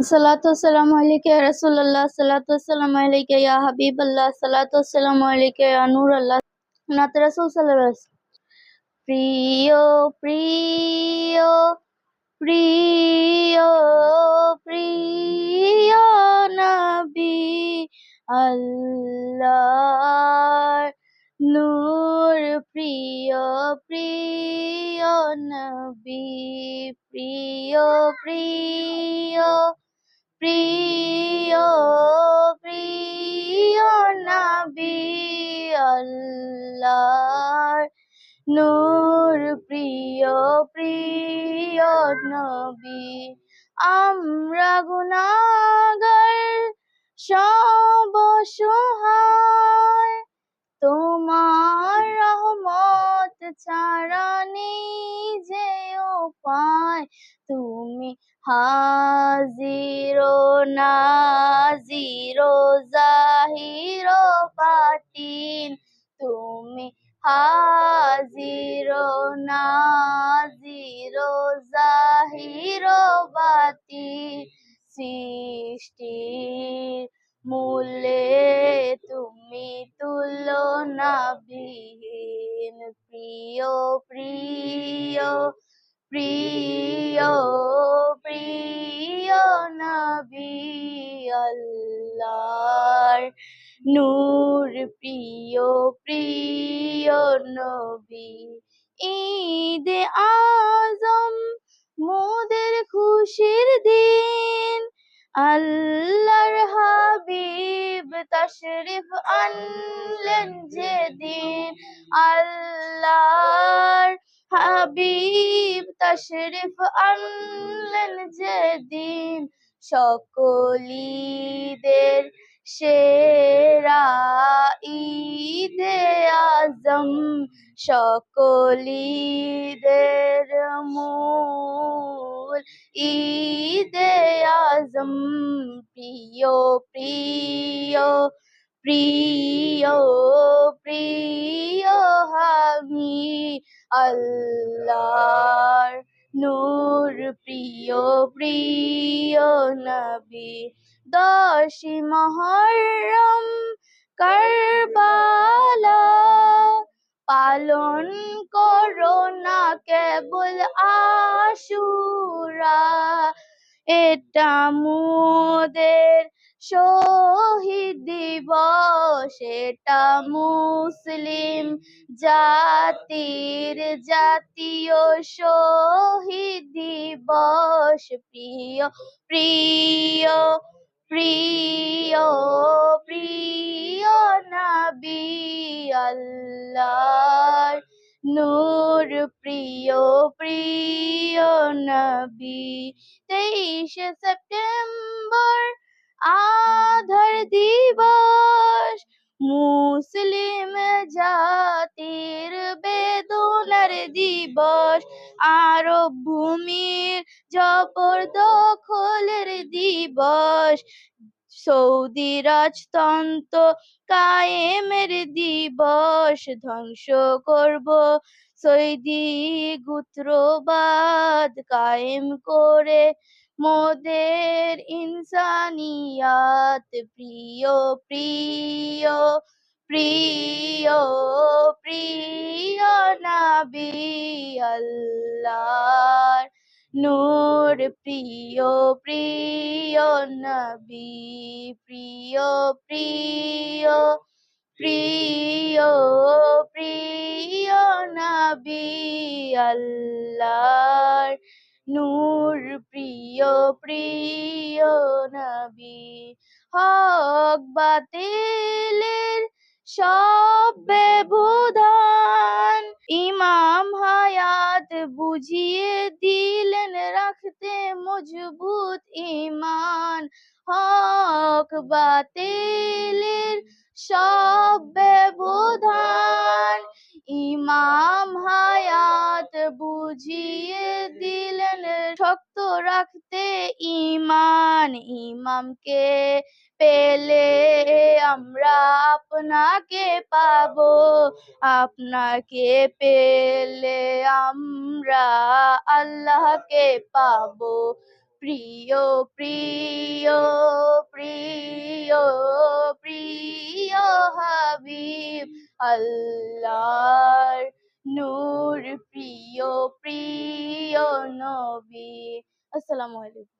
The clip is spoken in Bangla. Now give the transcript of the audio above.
الصلاة والسلام عليك يا رسول الله. الصلاة والسلام عليك يا حبيب الله. الصلاة والسلام عليك يا নূর আল্লাহ। নাত রাসূল সাল্লাল্লাহু আলাইহি ওয়াসাল্লাম। প্রিয় প্রিয় প্রিয় প্রিয় নবী, আল্লাহর নূর। প্রিয় প্রিয় নবী, প্রিয় প্রিয় প্রিয় প্রিয় নবী, আল্লাহর নূর। প্রিয় প্রিয় নবী, আমরা গুনাহগার সব অসহায়, তোমার রহমত ছাড়া নেই যে উপায়। তুমি হাজির ও নাজির ও জাহির ও বাতিন, তুমি হাজির ও নাজির ও জাহির ও বাতিন। সৃষ্টির মূলে তুমি তুলনাবিহীন। প্রিয় প্রিয় প্রিয় প্রিয় নবী, আল্লাহর নূর। প্রিয় প্রিয় নবী, ঈদে আজম মোদের খুশির দিন, আল্লাহর হাবিব তশরিফ আনলেন যেদিন। আল্লাহর হাবিব তশরিফ আনলেন যেদিন, সকল ঈদের সেরা ঈদে আজম, সকল ঈদের মূল ঈদে আজম। প্রিয় প্রিয় প্রিয় প্রিয় হামি, আল্লাহর নূর। প্রিয় প্রিয় নবী, 10 মুহররম কারবালা পালন করো না কেবল আশুরা। এটা মোদের শহীদ দিবস, এটা মুসলিম জাতির জাতীয় শহীদ দিবস। প্রিয় প্রিয় প্রিয় প্রিয় নবী, আল্লাহর নূর। প্রিয় প্রিয় নবী, 23 সেপ্টেম্বর আধার দিবস, মুসলিম জাতির বেদনার দিবস। আরব ভূমির জবরদখলের দিবস, সৌদি রাজতন্ত্র কায়েমের দিবস। ধ্বংস করব সৌদি গোত্রবাদ, কায়েম করে মোদের ইনসানিয়াত। প্রিয় প্রিয় প্রিয় প্রিয় নবী, আল্লাহর নূর। প্রিয় প্রিয় নবী, প্রিয় প্রিয় প্রিয় প্রিয় নবী, আল্লাহর নূর। প্রিয় প্রিয় নবী, হক বাতিলের সব ব্যবধান ইমাম হায়াত বুঝিয়ে দিলেন রাখতে মজবুত ঈমান। হক বাতিলের সব ব্যবধান ইমাম হায়াত বুঝিয়ে দিলেন শক্ত রাখতে ঈমান। ইমামকে পেলে আমরা আপনাকে পাবো, আপনাকে পেলে আমরা আল্লাহকে পাবো। প্রিয় প্রিয় প্রিয় প্রিয় হাবিব আল্লাহর নূর প্রিয় প্রিয় নবী। আসসালামু আলাইকুম।